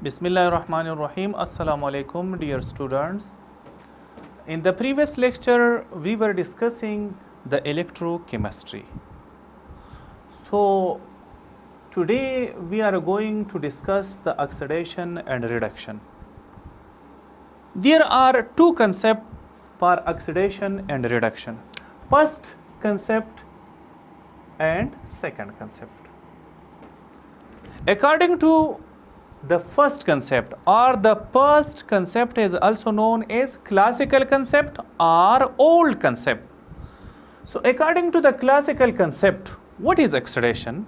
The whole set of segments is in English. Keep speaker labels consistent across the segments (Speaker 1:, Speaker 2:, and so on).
Speaker 1: Bismillahirrahmanirrahim. Assalamu alaikum, dear students. In the previous lecture, we were discussing the electrochemistry. So, today we are going to discuss the oxidation and reduction. There are two concepts for oxidation and reduction. First concept and second concept. According to the first concept, or the first concept is also known as classical concept or old concept. So according to the classical concept, what is oxidation?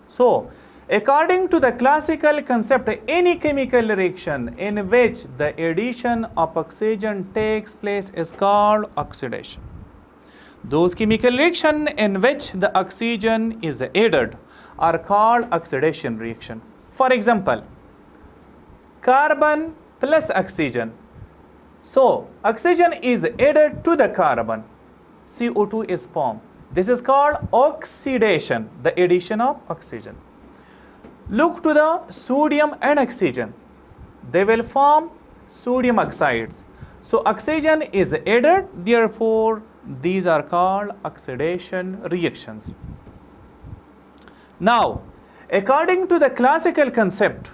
Speaker 1: So according to the classical concept, any chemical reaction in which the addition of oxygen takes place is called oxidation. Those chemical reaction in which the oxygen is added are called oxidation reaction. For example, carbon plus oxygen. So, oxygen is added to the carbon. CO2 is formed. This is called oxidation, the addition of oxygen. Look to the sodium and oxygen. They will form sodium oxides. So, oxygen is added, therefore, these are called oxidation reactions. Now, according to the classical concept,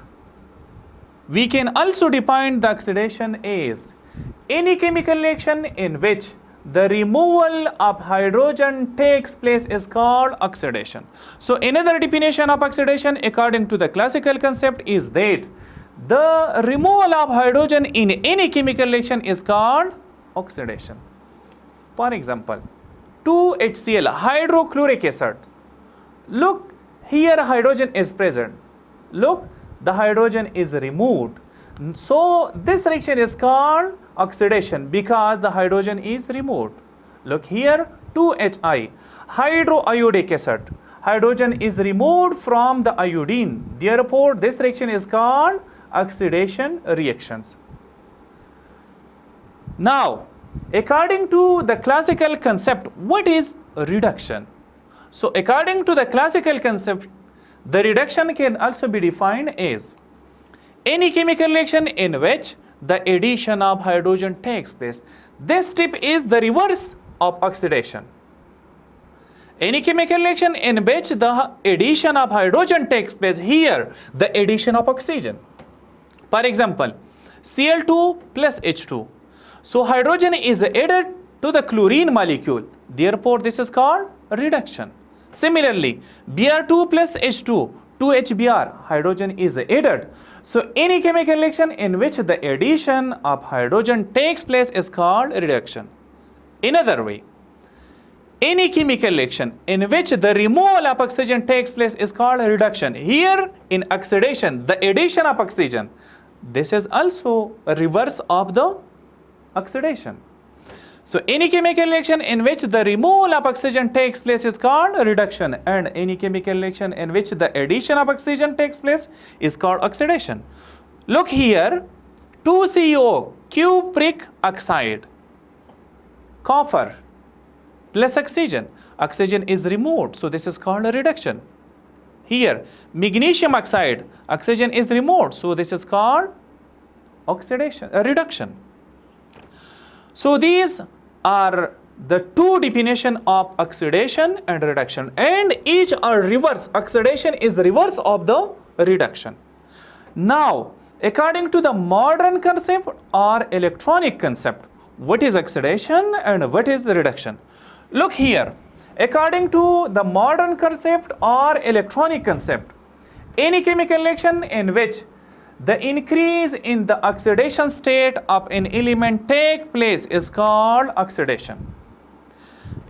Speaker 1: we can also define the oxidation as any chemical reaction in which the removal of hydrogen takes place is called oxidation. So another definition of oxidation according to the classical concept is that the removal of hydrogen in any chemical reaction is called oxidation. For example, 2HCl, hydrochloric acid. Look, here hydrogen is present. Look, the hydrogen is removed. So this reaction is called oxidation because the hydrogen is removed. Look here, 2HI, hydroiodic acid. Hydrogen is removed from the iodine. Therefore, this reaction is called oxidation reactions. Now, according to the classical concept, what is reduction? So according to the classical concept, the reduction can also be defined as any chemical reaction in which the addition of hydrogen takes place. This step is the reverse of oxidation. Any chemical reaction in which the addition of hydrogen takes place, here the addition of oxygen. For example, Cl2 plus H2. So hydrogen is added to the chlorine molecule. Therefore, this is called reduction. Similarly, Br2 plus H2, 2HBr, hydrogen is added. So any chemical reaction in which the addition of hydrogen takes place is called reduction. Another way, any chemical reaction in which the removal of oxygen takes place is called reduction. Here in oxidation, the addition of oxygen, this is also a reverse of the oxidation. So any chemical reaction in which the removal of oxygen takes place is called reduction, and any chemical reaction in which the addition of oxygen takes place is called oxidation. Look here, 2CO, cupric oxide, copper plus oxygen. Oxygen is removed, so this is called a reduction. Here, magnesium oxide, oxygen is removed, so this is called oxidation, a reduction. So these are the two definitions of oxidation and reduction, and each are reverse. Oxidation is the reverse of the reduction. Now, according to the modern concept or electronic concept, what is oxidation and what is the reduction? Look here, according to the modern concept or electronic concept, any chemical reaction in which the increase in the oxidation state of an element take place is called oxidation.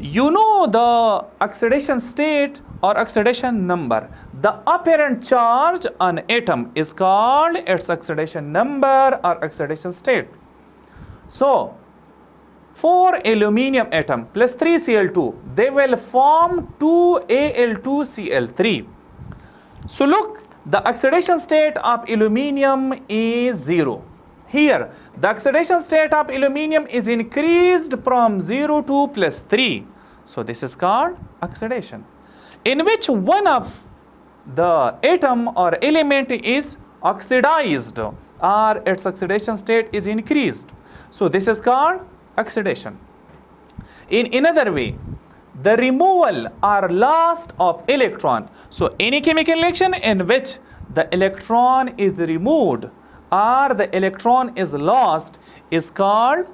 Speaker 1: You know the oxidation state or oxidation number. The apparent charge on atom is called its oxidation number or oxidation state. So, 4 aluminium atom plus 3 Cl2, they will form 2 Al2Cl3. So look, the oxidation state of aluminium is 0. Here, the oxidation state of aluminium is increased from 0 to plus 3. So this is called oxidation, in which one of the atom or element is oxidized or its oxidation state is increased. So this is called oxidation. In another way, the removal or loss of electron. So any chemical reaction in which the electron is removed or the electron is lost is called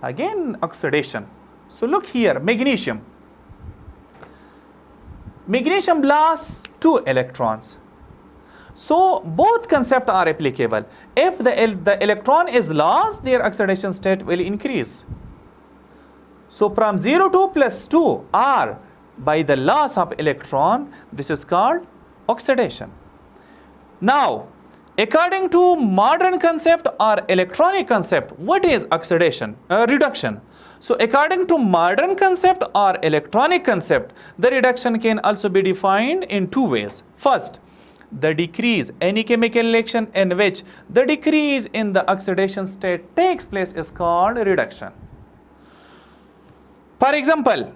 Speaker 1: again oxidation. So look here, magnesium. Magnesium lost 2 electrons. So both concepts are applicable. If the electron is lost, their oxidation state will increase. So from 0 to plus 2 or by the loss of electron, this is called oxidation. Now, according to modern concept or electronic concept, what is oxidation? Reduction. So according to modern concept or electronic concept, the reduction can also be defined in 2 ways. First, the decrease, any chemical reaction in which the decrease in the oxidation state takes place is called reduction. For example,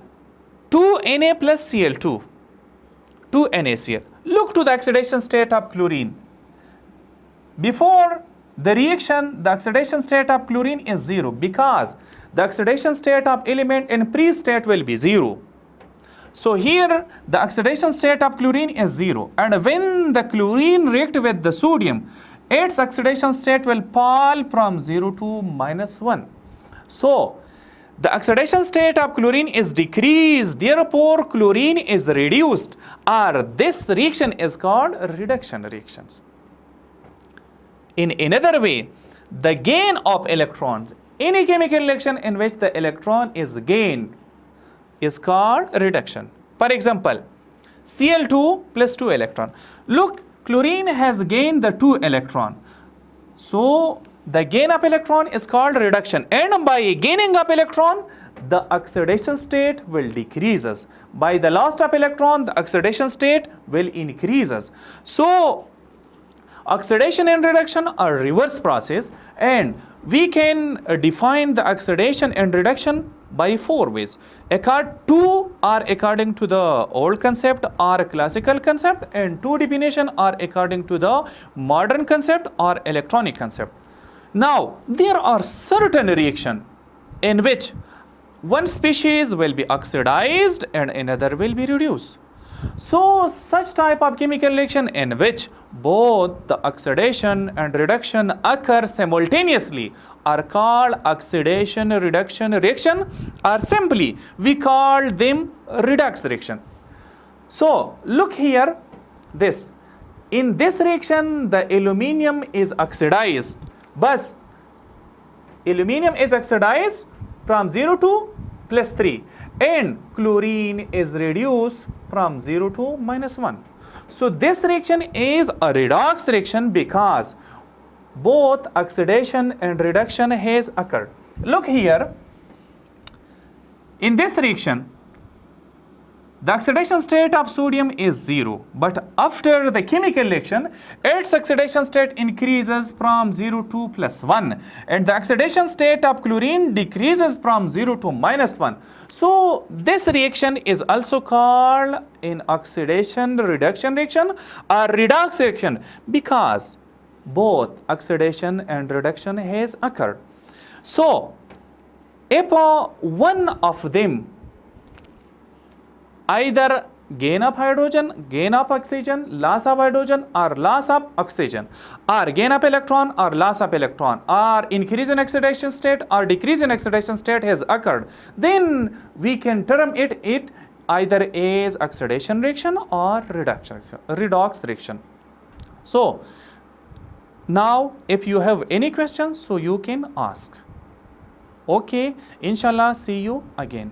Speaker 1: 2Na plus Cl2, 2NaCl. Look to the oxidation state of chlorine. Before the reaction, the oxidation state of chlorine is 0 because the oxidation state of element in pre-state will be 0. So here the oxidation state of chlorine is 0, and when the chlorine reacts with the sodium, its oxidation state will fall from 0 to -1. So the oxidation state of chlorine is decreased, therefore chlorine is reduced, or this reaction is called reduction reactions. In another way, the gain of electrons, any chemical reaction in which the electron is gained is called reduction. For example, Cl2 plus 2 electron. Look, chlorine has gained the 2 electron. So the gain of electron is called reduction, and by gaining of electron, the oxidation state will decreases. By the loss of electron, the oxidation state will increases. So oxidation and reduction are reverse process, and we can define the oxidation and reduction by 4 ways. Two are according to the old concept or classical concept, and 2 definition are according to the modern concept or electronic concept. Now, there are certain reaction in which one species will be oxidized and another will be reduced. So such type of chemical reaction in which both the oxidation and reduction occur simultaneously are called oxidation reduction reaction, or simply we call them redox reaction. So look here, this. In this reaction, the aluminium is oxidized. But aluminium is oxidized from 0 to plus 3, and chlorine is reduced from 0 to -1. So this reaction is a redox reaction because both oxidation and reduction has occurred. Look here, in this reaction, the oxidation state of sodium is 0, but after the chemical reaction, its oxidation state increases from 0 to +1, and the oxidation state of chlorine decreases from 0 to -1. So this reaction is also called an oxidation reduction reaction or redox reaction because both oxidation and reduction has occurred. So if one of them either gain of hydrogen, gain of oxygen, loss of hydrogen or loss of oxygen, or gain of electron or loss of electron, or increase in oxidation state or decrease in oxidation state has occurred, then we can term it either as oxidation reaction or redox reaction. So now if you have any questions, so you can ask. Okay, inshallah, see you again.